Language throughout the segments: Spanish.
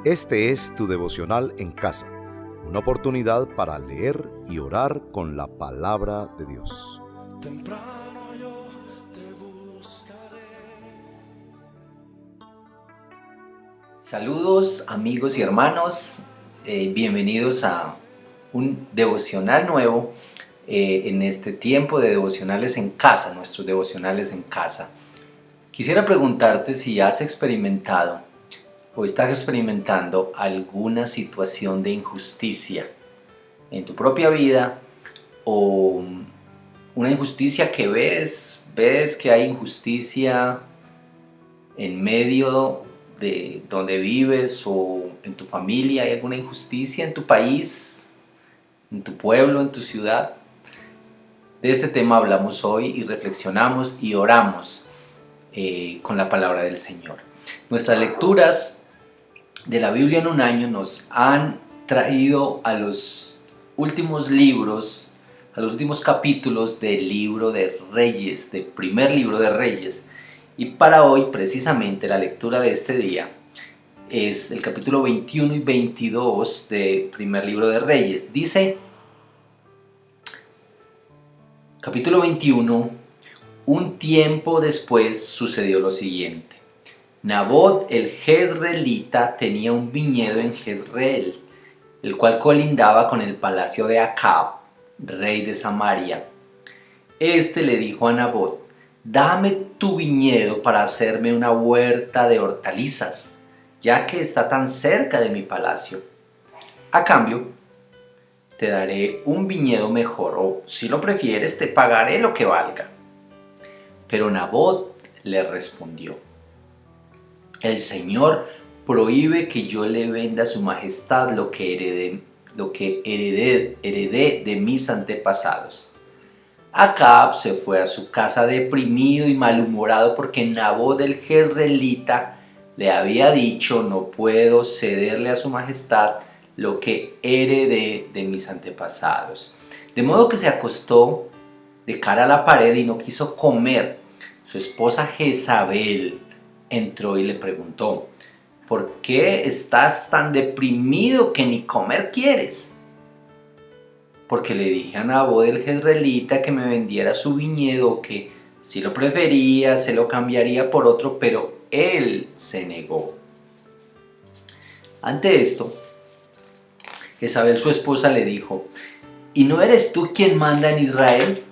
Este es tu devocional en casa, una oportunidad para leer y orar con la palabra de Dios. Temprano yo te buscaré. Saludos amigos y hermanos, bienvenidos a un devocional nuevo en este tiempo de devocionales en casa, nuestros devocionales en casa. Quisiera preguntarte si has experimentado o estás experimentando alguna situación de injusticia en tu propia vida o una injusticia que ves que hay injusticia en medio de donde vives o en tu familia. ¿Hay alguna injusticia en tu país, en tu pueblo, en tu ciudad? De este tema hablamos hoy y reflexionamos y oramos con la palabra del Señor. Nuestras lecturas de la Biblia en un año nos han traído a los últimos libros, a los últimos capítulos del libro de Reyes, del primer libro de Reyes. Y para hoy, precisamente, la lectura de este día es el capítulo 21 y 22 del primer libro de Reyes. Dice, capítulo 21, un tiempo después sucedió lo siguiente. Nabot el jezreelita tenía un viñedo en Jezreel, el cual colindaba con el palacio de Acab, rey de Samaria. Este le dijo a Nabot: dame tu viñedo para hacerme una huerta de hortalizas, ya que está tan cerca de mi palacio. A cambio, te daré un viñedo mejor, o si lo prefieres, te pagaré lo que valga. Pero Nabot le respondió: el Señor prohíbe que yo le venda a su majestad lo que heredé de mis antepasados. Acab se fue a su casa deprimido y malhumorado porque Nabot el jezreelita le había dicho: no puedo cederle a su majestad lo que heredé de mis antepasados. De modo que se acostó de cara a la pared y no quiso comer. Su esposa Jezabel entró y le preguntó: ¿por qué estás tan deprimido que ni comer quieres? Porque le dije a Nabot el jezreelita que me vendiera su viñedo, que si lo prefería se lo cambiaría por otro, pero él se negó. Ante esto, Jezabel, su esposa, le dijo: ¿y no eres tú quien manda en Israel?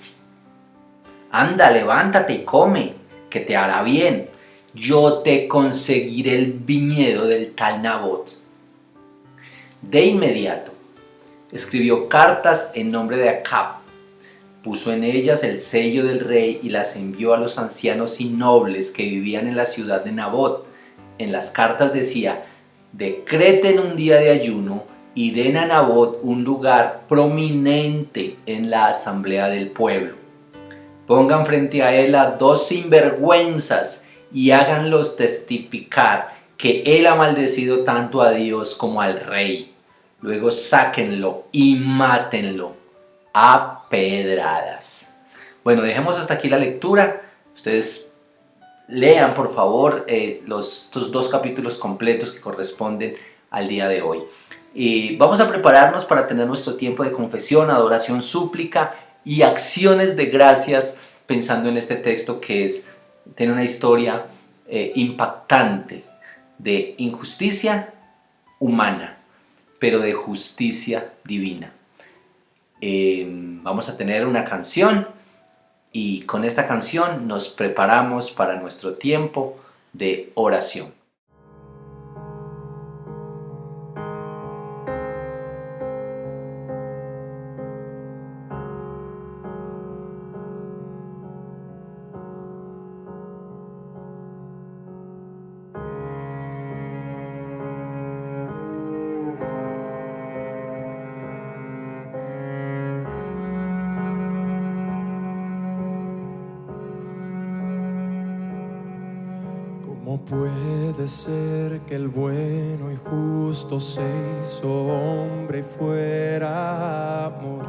Anda, levántate y come, que te hará bien. Yo te conseguiré el viñedo del tal Nabot. De inmediato, escribió cartas en nombre de Acab, puso en ellas el sello del rey y las envió a los ancianos y nobles que vivían en la ciudad de Nabot. En las cartas decía: decreten un día de ayuno y den a Nabot un lugar prominente en la asamblea del pueblo. Pongan frente a él a dos sinvergüenzas y háganlos testificar que él ha maldecido tanto a Dios como al rey. Luego sáquenlo y mátenlo a pedradas. Bueno, dejemos hasta aquí la lectura. Ustedes lean, por favor, estos dos capítulos completos que corresponden al día de hoy. Y vamos a prepararnos para tener nuestro tiempo de confesión, adoración, súplica y acciones de gracias, pensando en este texto que tiene una historia impactante de injusticia humana, pero de justicia divina. Vamos a tener una canción y con esta canción nos preparamos para nuestro tiempo de oración. ¿Cómo puede ser que el bueno y justo se hizo hombre y fuera a morir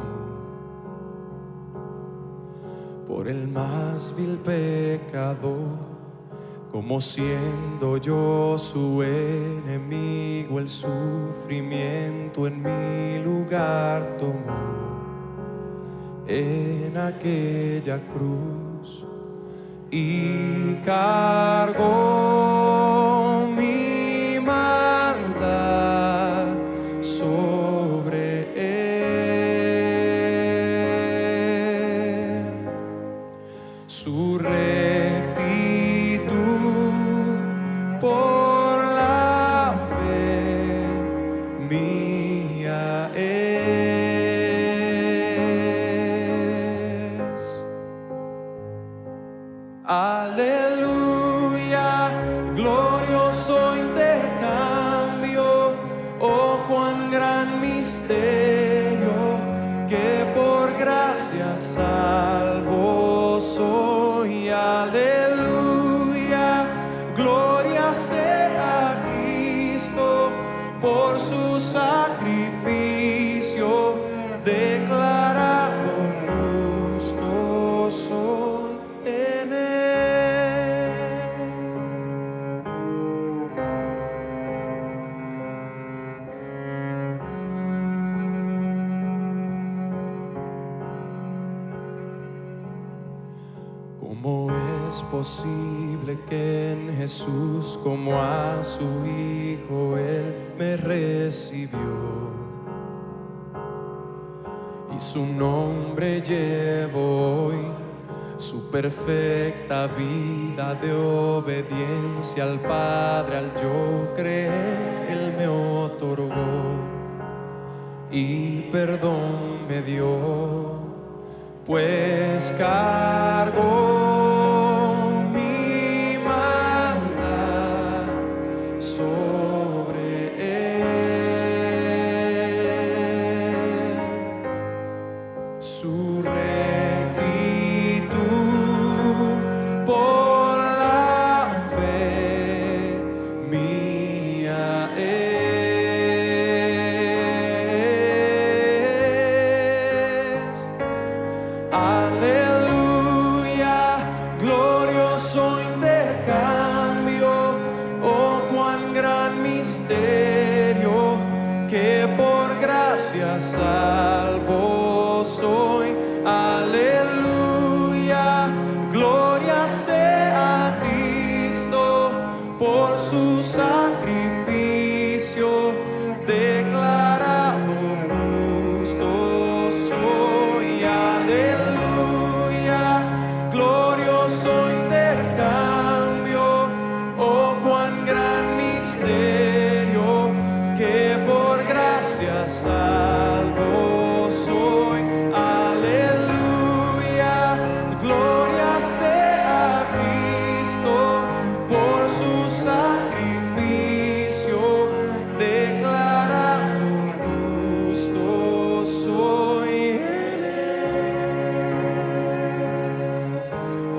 por el más vil pecador? como siendo yo su enemigo, el sufrimiento en mi lugar tomó en aquella cruz y cargó mi maldad sobre él. Su rectitud por la fe mía es. Aleluya, glorioso intercambio, oh cuán gran misterio, que por gracia salvo soy. Aleluya, gloria sea a Cristo por su sacrificio, declarado justo soy en él. ¿Cómo es posible que en Jesús, como a su Hijo, Él me recibió? Y su nombre llevo hoy, su perfecta vida de obediencia al Padre, al yo creer, Él me otorgó y perdón me dio, pues cargó mi maldad sobre él. Su rectitud por la fe mía es. Aleluya, glorioso intercambio, oh cuán gran misterio, que por gracia salvo soy. Aleluya, gloria sea a Cristo por su sacrificio, declarado justo soy. Aleluya, glorioso intercambio, oh cuán gran misterio, que por gracia salvo soy. Aleluya, gloria sea a Cristo por su sacrificio, declarado justo soy en él.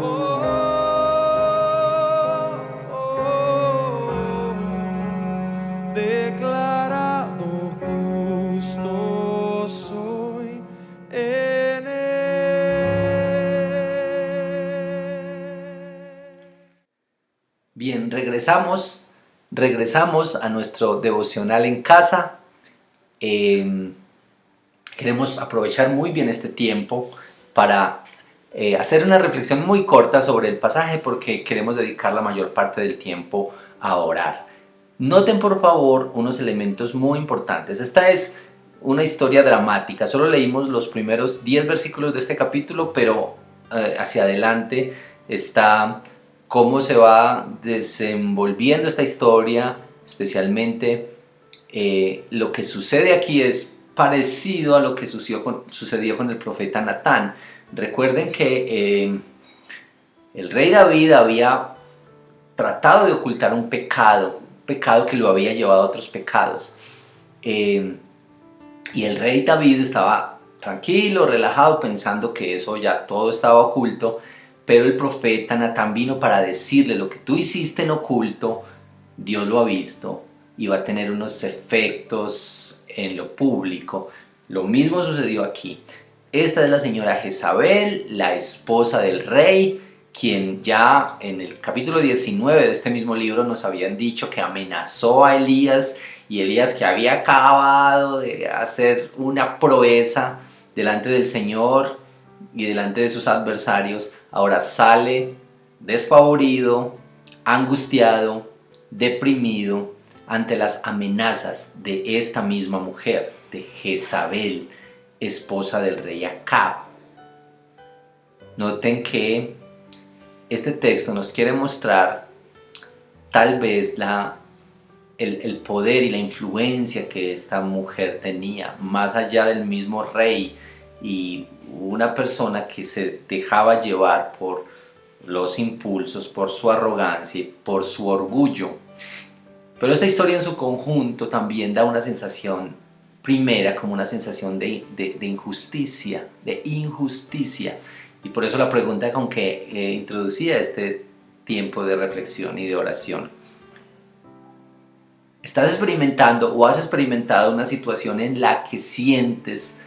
Oh, oh, oh, declarado justo soy en él. Bien, regresamos a nuestro devocional en casa. Queremos aprovechar muy bien este tiempo para hacer una reflexión muy corta sobre el pasaje, porque queremos dedicar la mayor parte del tiempo a orar. Noten por favor unos elementos muy importantes. Esta es una historia dramática. Solo leímos los primeros 10 versículos de este capítulo, pero hacia adelante está cómo se va desenvolviendo esta historia, especialmente lo que sucede aquí es parecido a lo que sucedió con el profeta Natán. Recuerden que el rey David había tratado de ocultar un pecado que lo había llevado a otros pecados. Y el rey David estaba tranquilo, relajado, pensando que eso ya todo estaba oculto, pero el profeta Natán vino para decirle: lo que tú hiciste en oculto, Dios lo ha visto y va a tener unos efectos en lo público. Lo mismo sucedió aquí. Esta es la señora Jezabel, la esposa del rey, quien ya en el capítulo 19 de este mismo libro nos habían dicho que amenazó a Elías, y Elías, que había acabado de hacer una proeza delante del Señor y delante de sus adversarios, ahora sale despavorido, angustiado, deprimido ante las amenazas de esta misma mujer, de Jezabel, esposa del rey Acab. Noten que este texto nos quiere mostrar tal vez el poder y la influencia que esta mujer tenía, más allá del mismo rey, y una persona que se dejaba llevar por los impulsos, por su arrogancia y por su orgullo. Pero esta historia en su conjunto también da una sensación primera, como una sensación de injusticia, y por eso la pregunta con que introducía este tiempo de reflexión y de oración. ¿Estás experimentando o has experimentado una situación en la que sientes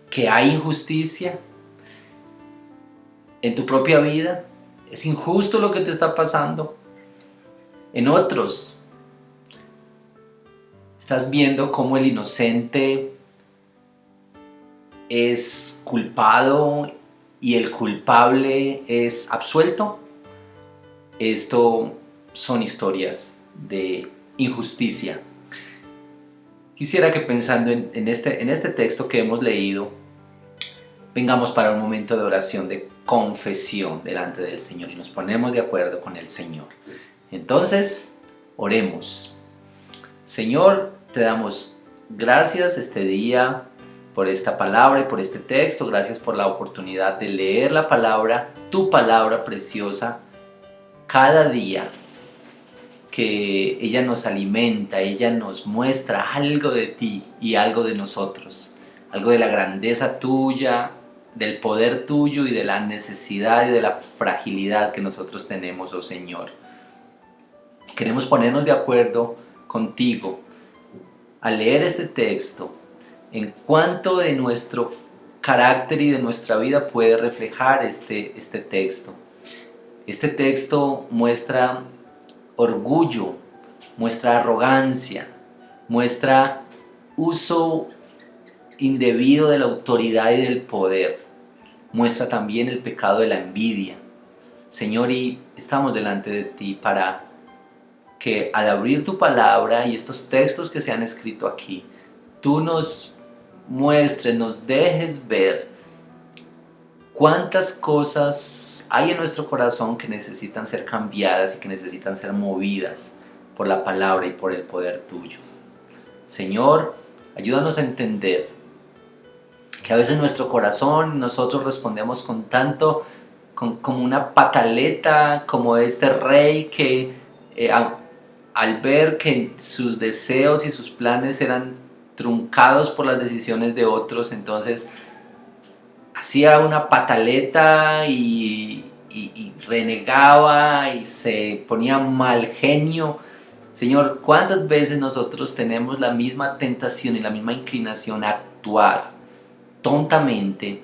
que hay injusticia en tu propia vida? ¿Es injusto lo que te está pasando? En otros, ¿estás viendo cómo el inocente es culpado y el culpable es absuelto? Esto son historias de injusticia. Quisiera que, pensando en este texto que hemos leído, vengamos para un momento de oración, de confesión delante del Señor, y nos ponemos de acuerdo con el Señor. Entonces, oremos. Señor, te damos gracias este día por esta palabra y por este texto. Gracias por la oportunidad de leer la palabra, tu palabra preciosa, cada día, que ella nos alimenta, ella nos muestra algo de ti y algo de nosotros, algo de la grandeza tuya, del poder tuyo y de la necesidad y de la fragilidad que nosotros tenemos, oh Señor. Queremos ponernos de acuerdo contigo al leer este texto, en cuánto de nuestro carácter y de nuestra vida puede reflejar este texto. Este texto muestra orgullo, muestra arrogancia, muestra uso indebido de la autoridad y del poder, muestra también el pecado de la envidia. Señor, y estamos delante de ti para que al abrir tu palabra y estos textos que se han escrito aquí, tú nos muestres, nos dejes ver cuántas cosas hay en nuestro corazón que necesitan ser cambiadas y que necesitan ser movidas por la palabra y por el poder tuyo. Señor, ayúdanos a entender que a veces nuestro corazón, nosotros respondemos como una pataleta, como este rey que al ver que sus deseos y sus planes eran truncados por las decisiones de otros, entonces hacía una pataleta y renegaba y se ponía mal genio. Señor, ¿cuántas veces nosotros tenemos la misma tentación y la misma inclinación a actuar tontamente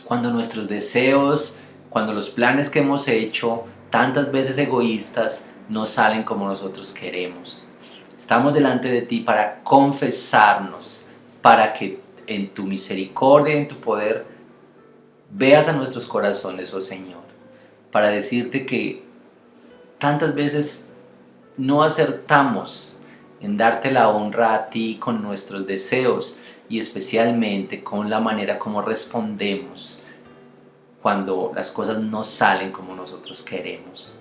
cuando nuestros deseos, cuando los planes que hemos hecho, tantas veces egoístas, no salen como nosotros queremos? Estamos delante de ti para confesarnos, para que en tu misericordia, en tu poder, veas a nuestros corazones, oh Señor, para decirte que tantas veces no acertamos en darte la honra a ti con nuestros deseos y especialmente con la manera como respondemos cuando las cosas no salen como nosotros queremos.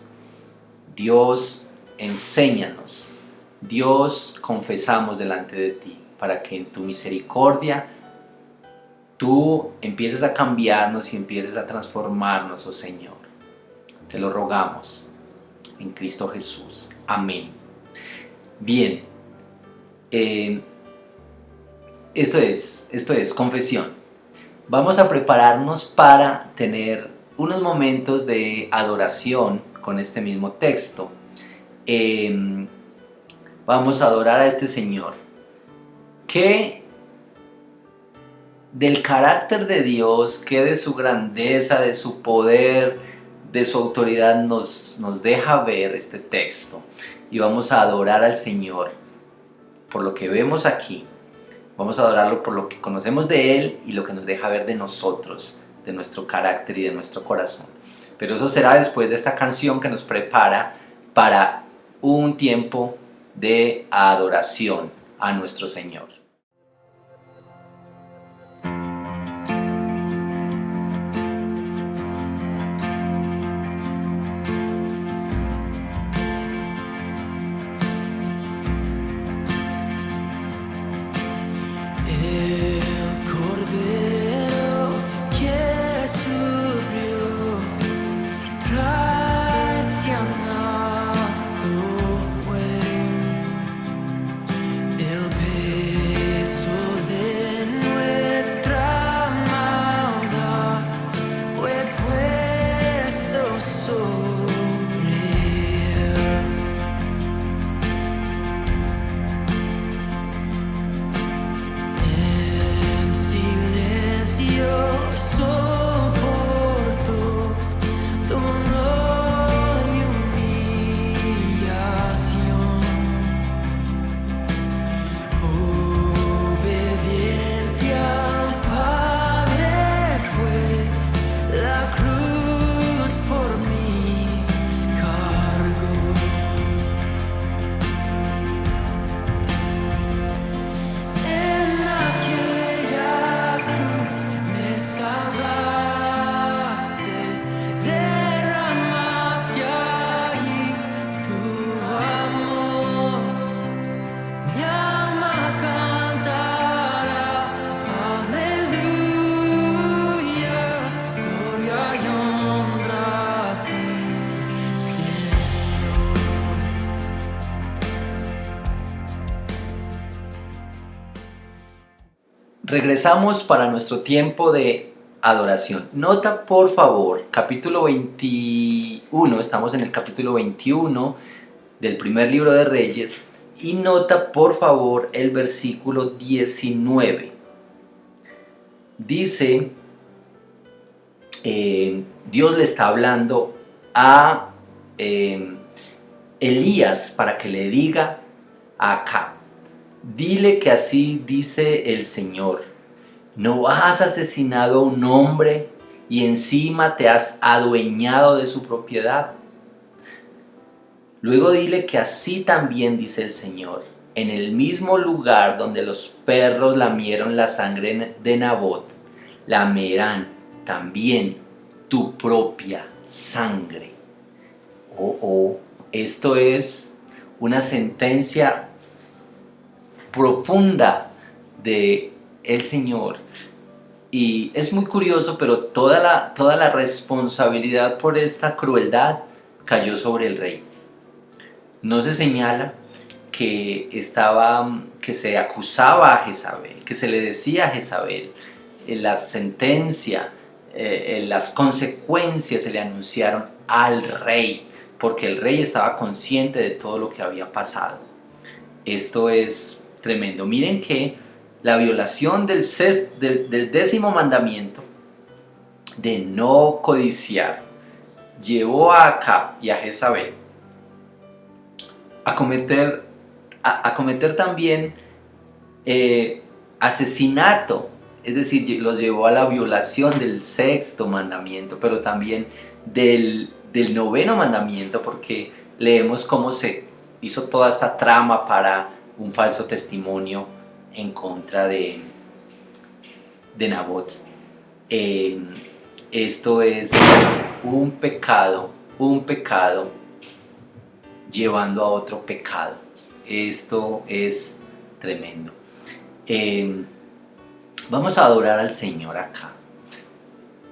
Dios, enséñanos. Dios, confesamos delante de ti para que en tu misericordia tú empieces a cambiarnos y empieces a transformarnos, oh Señor. Te lo rogamos en Cristo Jesús. Amén. Bien, esto es confesión. Vamos a prepararnos para tener unos momentos de adoración con este mismo texto. Vamos a adorar a este Señor que del carácter de Dios, que de su grandeza, de su poder, de su autoridad nos deja ver este texto y vamos a adorar al Señor por lo que vemos aquí. Vamos a adorarlo por lo que conocemos de Él y lo que nos deja ver de nosotros, de nuestro carácter y de nuestro corazón. Pero eso será después de esta canción que nos prepara para un tiempo de adoración a nuestro Señor. Regresamos para nuestro tiempo de adoración. Nota por favor, capítulo 21, estamos en el capítulo 21 del primer libro de Reyes, y nota por favor el versículo 19. Dice, Dios le está hablando a Elías para que le diga a Acab: dile que así dice el Señor, no has asesinado a un hombre y encima te has adueñado de su propiedad. Luego dile que así también dice el Señor, en el mismo lugar donde los perros lamieron la sangre de Nabot, lamerán también tu propia sangre. Esto es una sentencia profunda de el Señor, y es muy curioso, pero toda la responsabilidad por esta crueldad cayó sobre el rey. No se señala que se acusaba a Jezabel, que se le decía a Jezabel, la sentencia, las consecuencias se le anunciaron al rey, porque el rey estaba consciente de todo lo que había pasado. Esto es tremendo. Miren que la violación del 10º mandamiento de no codiciar llevó a Acab y a Jezabel a cometer también asesinato, es decir, los llevó a la violación del 6º mandamiento, pero también del 9º mandamiento, porque leemos cómo se hizo toda esta trama para un falso testimonio en contra de Nabot. Esto es un pecado llevando a otro pecado. Esto es tremendo. Vamos a adorar al Señor acá,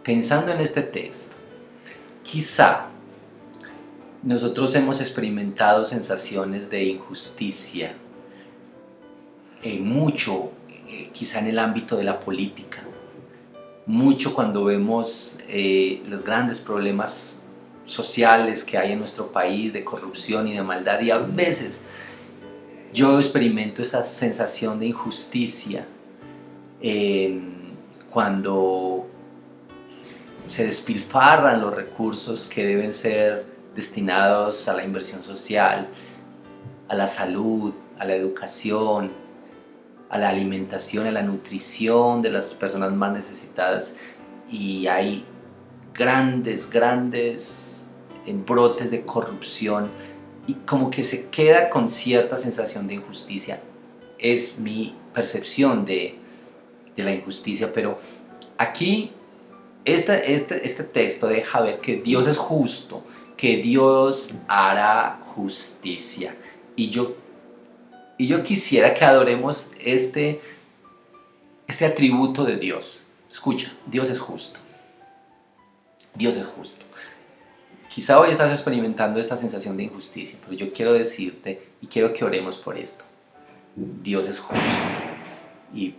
pensando en este texto. Quizá nosotros hemos experimentado sensaciones de injusticia, mucho, quizá en el ámbito de la política, mucho cuando vemos los grandes problemas sociales que hay en nuestro país, de corrupción y de maldad, y a veces yo experimento esa sensación de injusticia cuando se despilfarran los recursos que deben ser destinados a la inversión social, a la salud, a la educación, a la alimentación, a la nutrición de las personas más necesitadas, y hay grandes brotes de corrupción y como que se queda con cierta sensación de injusticia. Es mi percepción de la injusticia, pero aquí este texto deja ver que Dios es justo, que Dios hará justicia, y yo quisiera que adoremos este atributo de Dios. Escucha, Dios es justo. Dios es justo. Quizá hoy estás experimentando esta sensación de injusticia, pero yo quiero decirte y quiero que oremos por esto. Dios es justo. Y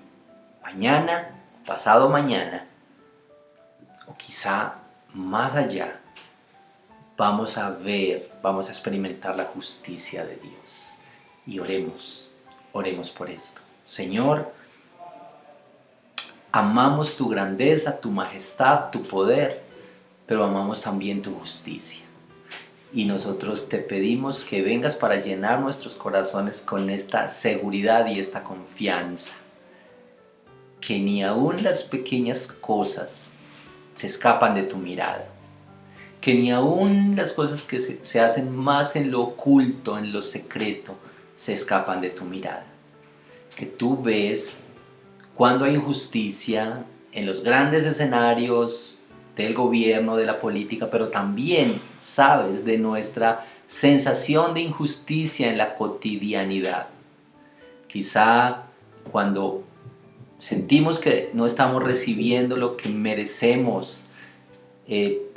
mañana, pasado mañana, o quizá más allá, vamos a experimentar la justicia de Dios. Y oremos por esto. Señor, amamos tu grandeza, tu majestad, tu poder, pero amamos también tu justicia. Y nosotros te pedimos que vengas para llenar nuestros corazones con esta seguridad y esta confianza, que ni aún las pequeñas cosas se escapan de tu mirada, que ni aún las cosas que se hacen más en lo oculto, en lo secreto, se escapan de tu mirada, que tú ves cuando hay injusticia en los grandes escenarios del gobierno, de la política, pero también sabes de nuestra sensación de injusticia en la cotidianidad. Quizá cuando sentimos que no estamos recibiendo lo que merecemos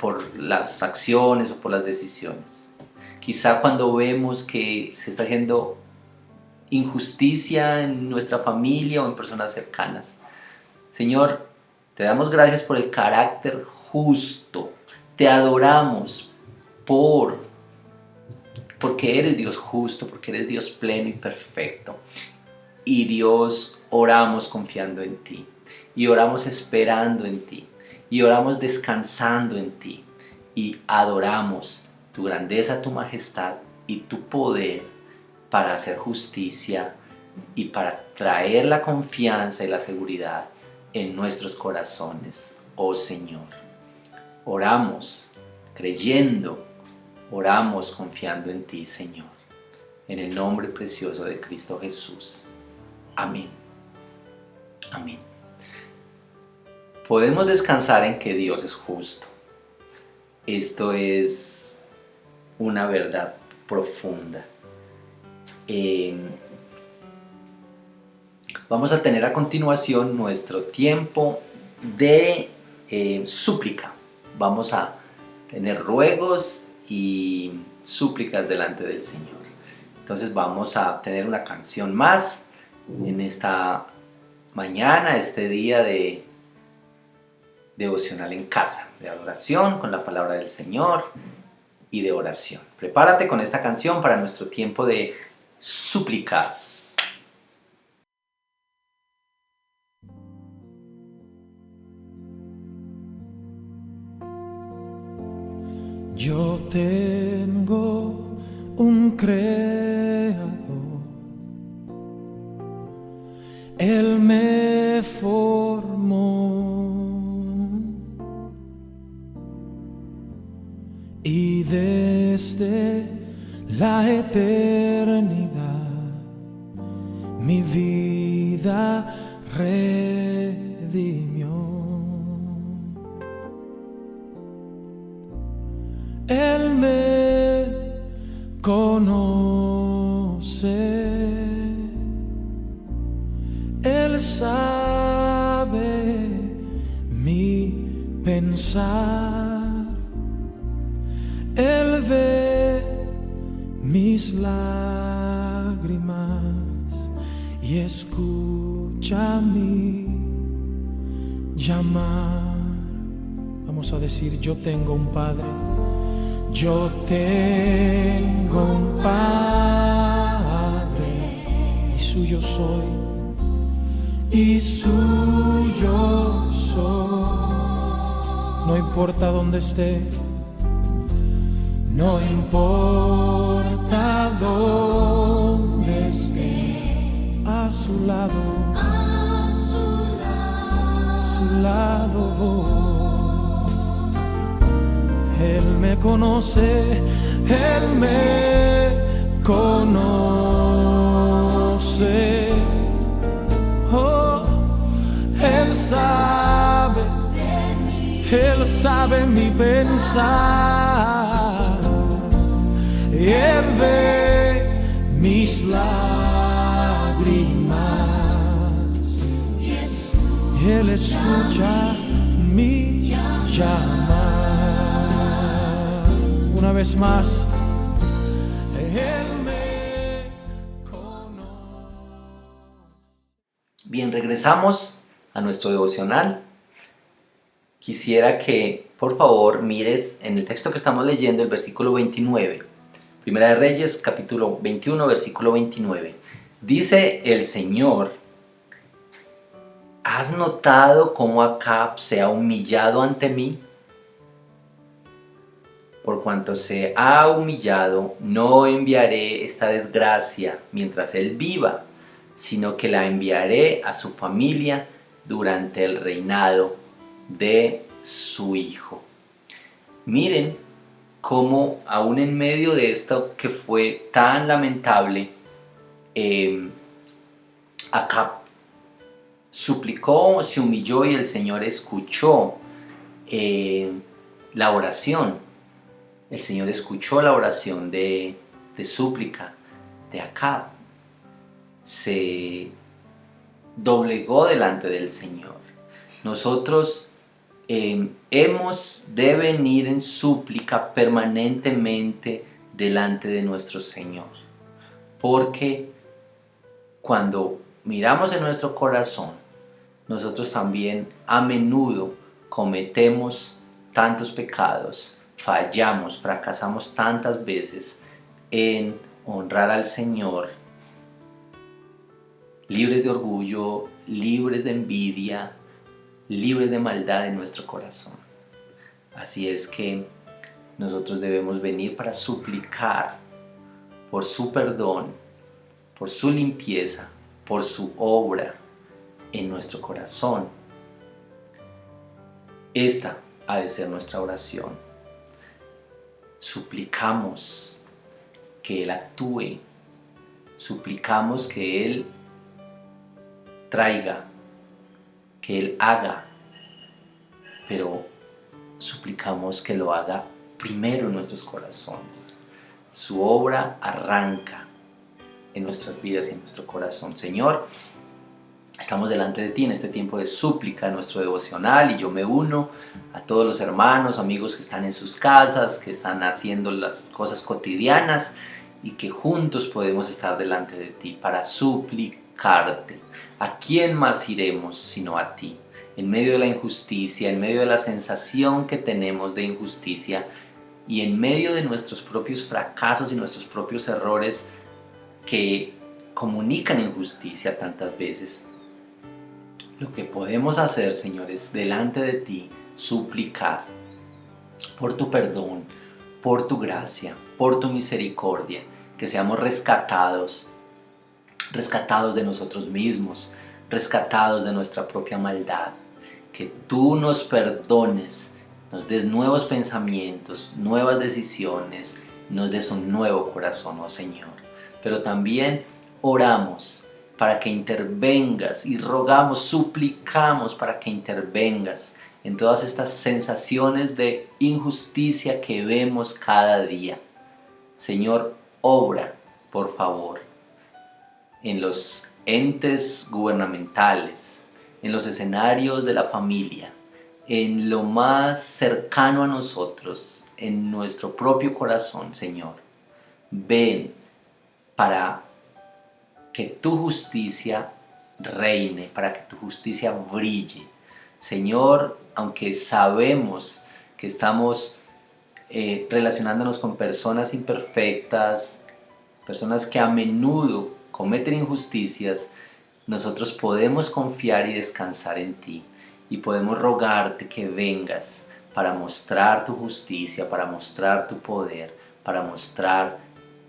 por las acciones o por las decisiones. Quizá cuando vemos que se está haciendo injusticia en nuestra familia o en personas cercanas. Señor, te damos gracias por el carácter justo. Te adoramos porque eres Dios justo, porque eres Dios pleno y perfecto. Y Dios, oramos confiando en ti, y oramos esperando en ti, y oramos descansando en ti, y adoramos tu grandeza, tu majestad y tu poder para hacer justicia y para traer la confianza y la seguridad en nuestros corazones, oh Señor. Oramos creyendo, oramos confiando en ti, Señor, en el nombre precioso de Cristo Jesús. Amén. Amén. Podemos descansar en que Dios es justo. Esto es una verdad profunda. Vamos a tener a continuación nuestro tiempo de súplica. Vamos a tener ruegos y súplicas delante del Señor. Entonces vamos a tener una canción más en esta mañana, este día de devocional en casa, de adoración con la palabra del Señor y de oración. Prepárate con esta canción para nuestro tiempo de súplicas. Yo tengo un creador, Él me formó y desde la eternidad mi vida redimió. Él me conoce, Él sabe mi pensar, Él ve mis lágrimas y escucha mi llamar. Vamos a decir: yo tengo un Padre. Yo tengo un Padre y suyo soy, y suyo soy. no importa dónde esté, no importa dónde esté, a su lado voy. Él me conoce, Él me conoce. Oh, Él sabe mi pensar. Y Él ve mis lágrimas. Y Él escucha mi llamar. Una vez más, Él me conoce. Bien, regresamos a nuestro devocional. Quisiera que, por favor, mires en el texto que estamos leyendo, el versículo 29. Primera de Reyes, capítulo 21, versículo 29. Dice el Señor: ¿has notado cómo Acab se ha humillado ante mí? Por cuanto se ha humillado, no enviaré esta desgracia mientras él viva, sino que la enviaré a su familia durante el reinado de su hijo. Miren cómo aún en medio de esto que fue tan lamentable, Acab suplicó, se humilló y el Señor escuchó la oración. El Señor escuchó la oración de súplica de Acab. Se doblegó delante del Señor. Nosotros hemos de venir en súplica permanentemente delante de nuestro Señor. Porque cuando miramos en nuestro corazón, nosotros también a menudo cometemos tantos pecados, fallamos, fracasamos tantas veces en honrar al Señor, libres de orgullo, libres de envidia, libres de maldad en nuestro corazón. Así es que nosotros debemos venir para suplicar por su perdón, por su limpieza, por su obra en nuestro corazón. Esta ha de ser nuestra oración. Suplicamos que Él actúe, suplicamos que Él traiga, que Él haga, pero suplicamos que lo haga primero en nuestros corazones. Su obra arranca en nuestras vidas y en nuestro corazón. Señor, estamos delante de ti en este tiempo de súplica, en nuestro devocional, y yo me uno a todos los hermanos, amigos que están en sus casas, que están haciendo las cosas cotidianas y que juntos podemos estar delante de ti para suplicarte. ¿A quién más iremos sino a ti? En medio de la injusticia, en medio de la sensación que tenemos de injusticia y en medio de nuestros propios fracasos y nuestros propios errores que comunican injusticia tantas veces, lo que podemos hacer, Señor, es delante de ti suplicar por tu perdón, por tu gracia, por tu misericordia, que seamos rescatados de nosotros mismos, rescatados de nuestra propia maldad, que tú nos perdones, nos des nuevos pensamientos, nuevas decisiones, nos des un nuevo corazón, oh Señor. Pero también oramos para que intervengas y rogamos, suplicamos para que intervengas en todas estas sensaciones de injusticia que vemos cada día. Señor, obra, por favor, en los entes gubernamentales, en los escenarios de la familia, en lo más cercano a nosotros, en nuestro propio corazón, Señor. Ven para que tu justicia reine, para que tu justicia brille. Señor, aunque sabemos que estamos relacionándonos con personas imperfectas, personas que a menudo cometen injusticias, nosotros podemos confiar y descansar en ti y podemos rogarte que vengas para mostrar tu justicia, para mostrar tu poder, para mostrar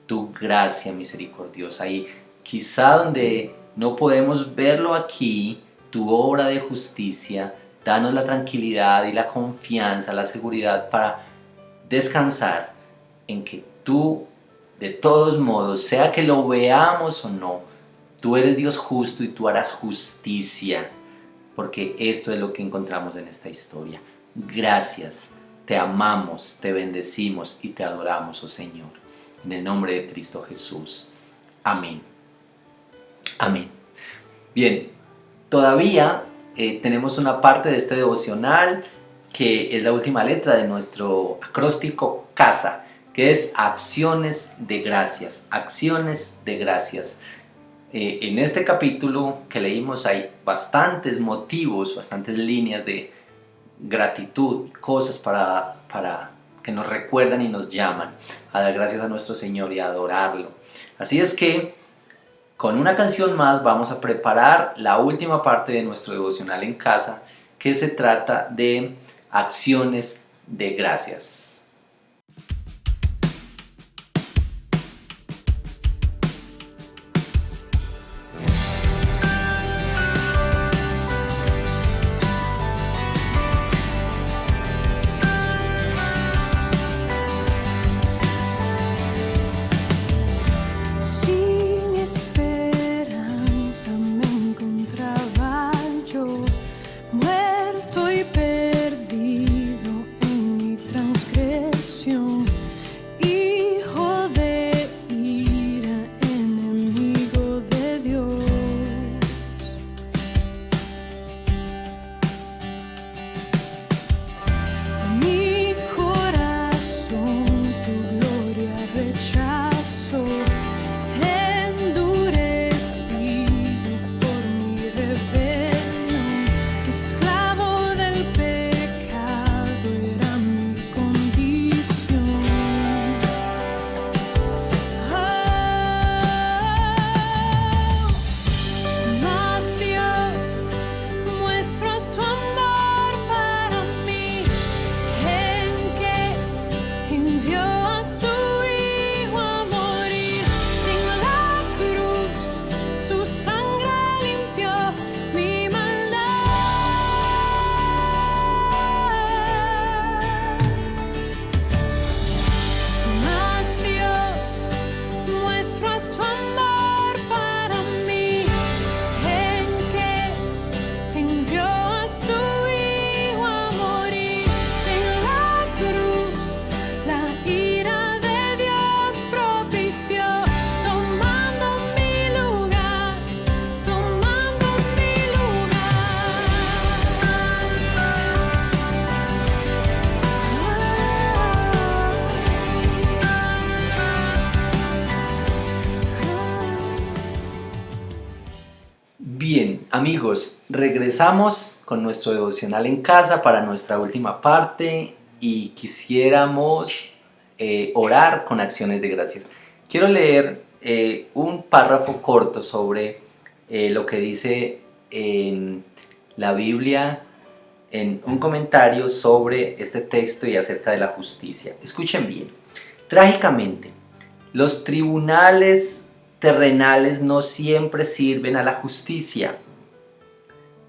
tu gracia misericordiosa. Y quizá donde no podemos verlo aquí, tu obra de justicia, danos la tranquilidad y la confianza, la seguridad para descansar en que tú, de todos modos, sea que lo veamos o no, tú eres Dios justo y tú harás justicia, porque esto es lo que encontramos en esta historia. Gracias, te amamos, te bendecimos y te adoramos, oh Señor. En el nombre de Cristo Jesús. Amén. Amén. Bien, todavía tenemos una parte de este devocional que es la última letra de nuestro acróstico CASA, que es acciones de gracias. Acciones de gracias. En este capítulo que leímos hay bastantes motivos, bastantes líneas de gratitud, cosas para que nos recuerdan y nos llaman a dar gracias a nuestro Señor y a adorarlo. Así es que con una canción más vamos a preparar la última parte de nuestro devocional en casa, que se trata de acciones de gracias. Bien, amigos, regresamos con nuestro devocional en casa para nuestra última parte y quisiéramos orar con acciones de gracias. Quiero leer un párrafo corto sobre lo que dice en la Biblia, en un comentario sobre este texto y acerca de la justicia. Escuchen bien. Trágicamente, los tribunales terrenales no siempre sirven a la justicia.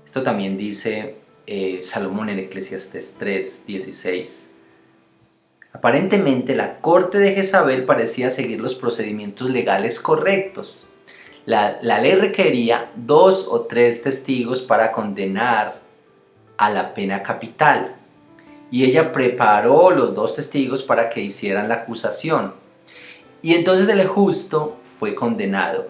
Esto también dice Salomón en Eclesiastés 3:16. Aparentemente la corte de Jezabel parecía seguir los procedimientos legales correctos. La ley requería 2 o 3 testigos para condenar a la pena capital. Y ella preparó los 2 testigos para que hicieran la acusación. Y entonces el justo fue condenado.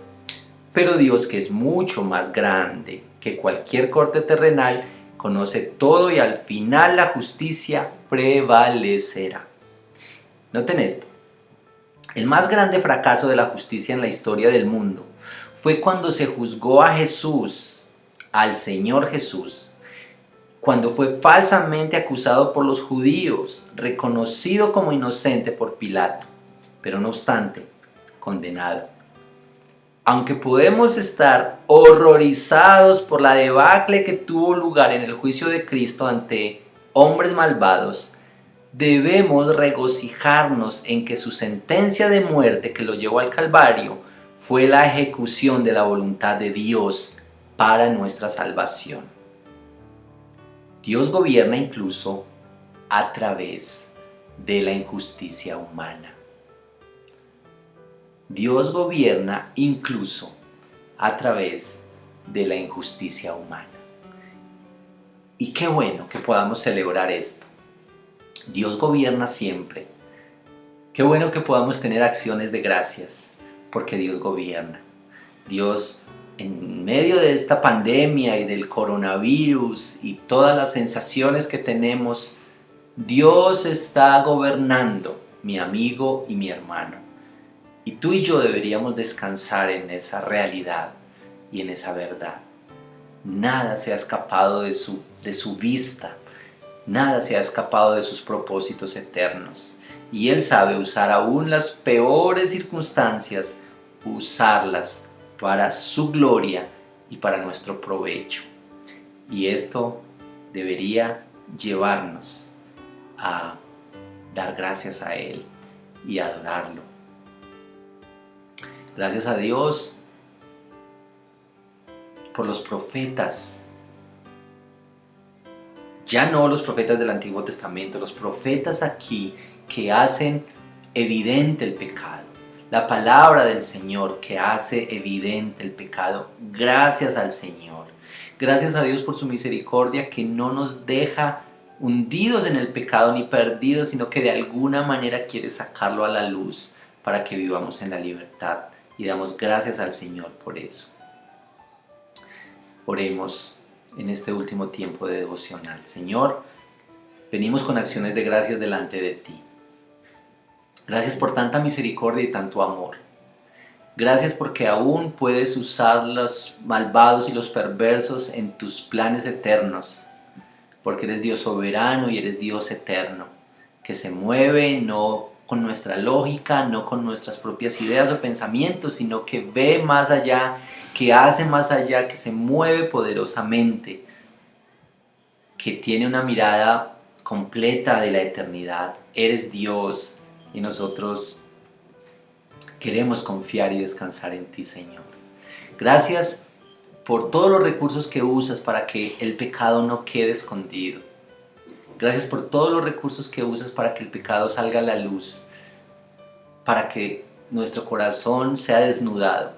Pero Dios, que es mucho más grande que cualquier corte terrenal, conoce todo y al final la justicia prevalecerá. Noten esto. El más grande fracaso de la justicia en la historia del mundo fue cuando se juzgó a Jesús, al Señor Jesús, cuando fue falsamente acusado por los judíos, reconocido como inocente por Pilato, pero no obstante, condenado. Aunque podemos estar horrorizados por la debacle que tuvo lugar en el juicio de Cristo ante hombres malvados, debemos regocijarnos en que su sentencia de muerte que lo llevó al Calvario fue la ejecución de la voluntad de Dios para nuestra salvación. Dios gobierna incluso a través de la injusticia humana. Dios gobierna incluso a través de la injusticia humana. Y qué bueno que podamos celebrar esto. Dios gobierna siempre. Qué bueno que podamos tener acciones de gracias, porque Dios gobierna. Dios, en medio de esta pandemia y del coronavirus y todas las sensaciones que tenemos, Dios está gobernando, mi amigo y mi hermano. Y tú y yo deberíamos descansar en esa realidad y en esa verdad. Nada se ha escapado de su vista. Nada se ha escapado de sus propósitos eternos. Y Él sabe usar aún las peores circunstancias, usarlas para su gloria y para nuestro provecho. Y esto debería llevarnos a dar gracias a Él y adorarlo. Gracias a Dios por los profetas. Ya no los profetas del Antiguo Testamento, los profetas aquí que hacen evidente el pecado. La palabra del Señor que hace evidente el pecado. Gracias al Señor. Gracias a Dios por su misericordia que no nos deja hundidos en el pecado ni perdidos, sino que de alguna manera quiere sacarlo a la luz para que vivamos en la libertad. Y damos gracias al Señor por eso. Oremos en este último tiempo de devocional. Señor, venimos con acciones de gracias delante de ti. Gracias por tanta misericordia y tanto amor. Gracias porque aún puedes usar los malvados y los perversos en tus planes eternos. Porque eres Dios soberano y eres Dios eterno, que se mueve no con nuestra lógica, no con nuestras propias ideas o pensamientos, sino que ve más allá, que hace más allá, que se mueve poderosamente, que tiene una mirada completa de la eternidad. Eres Dios y nosotros queremos confiar y descansar en ti, Señor. Gracias por todos los recursos que usas para que el pecado no quede escondido. Gracias por todos los recursos que usas para que el pecado salga a la luz, para que nuestro corazón sea desnudado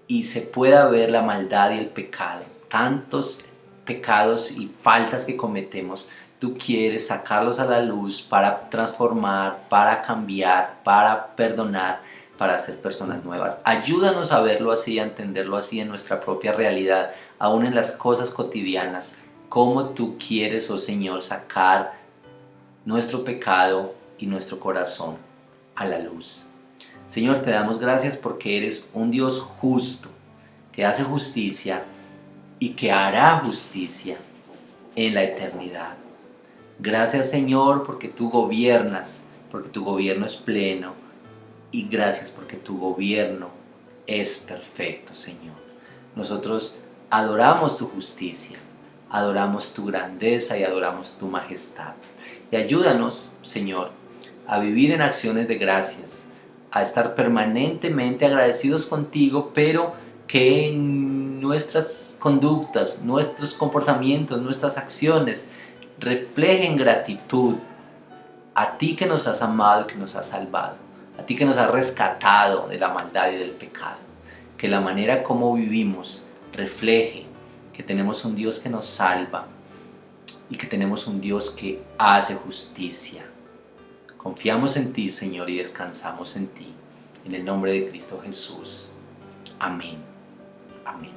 y se pueda ver la maldad y el pecado. Tantos pecados y faltas que cometemos, tú quieres sacarlos a la luz para transformar, para cambiar, para perdonar, para ser personas nuevas. Ayúdanos a verlo así, a entenderlo así en nuestra propia realidad, aún en las cosas cotidianas. Cómo tú quieres, oh Señor, sacar nuestro pecado y nuestro corazón a la luz. Señor, te damos gracias porque eres un Dios justo, que hace justicia y que hará justicia en la eternidad. Gracias, Señor, porque tú gobiernas, porque tu gobierno es pleno, y gracias porque tu gobierno es perfecto, Señor. Nosotros adoramos tu justicia, adoramos tu grandeza y adoramos tu majestad. Y ayúdanos, Señor, a vivir en acciones de gracias, a estar permanentemente agradecidos contigo, pero que nuestras conductas, nuestros comportamientos, nuestras acciones reflejen gratitud a ti que nos has amado y que nos has salvado, a ti que nos has rescatado de la maldad y del pecado. Que la manera como vivimos refleje que tenemos un Dios que nos salva y que tenemos un Dios que hace justicia. Confiamos en ti, Señor, y descansamos en ti. En el nombre de Cristo Jesús. Amén. Amén.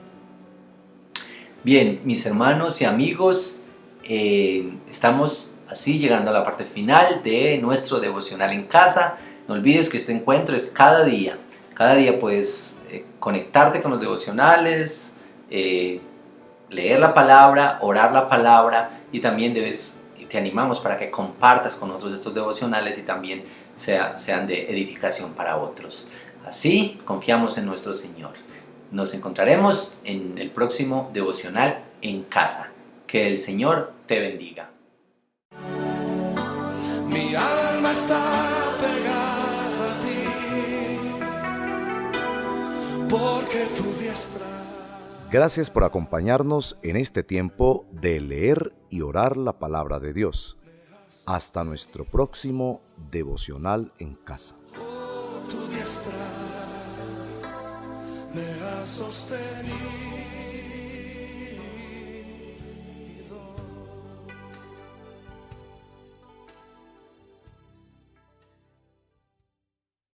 Bien, mis hermanos y amigos, estamos así llegando a la parte final de nuestro devocional en casa. No olvides que este encuentro es cada día. Cada día puedes conectarte con los devocionales, leer la palabra, orar la palabra, y también te animamos para que compartas con otros estos devocionales y también sean de edificación para otros. Así confiamos en nuestro Señor. Nos encontraremos en el próximo devocional en casa. Que el Señor te bendiga. Mi alma está pegada a ti, porque tu diestra. Gracias por acompañarnos en este tiempo de leer y orar la palabra de Dios. Hasta nuestro próximo devocional en casa. Tu diestra me ha sostenido.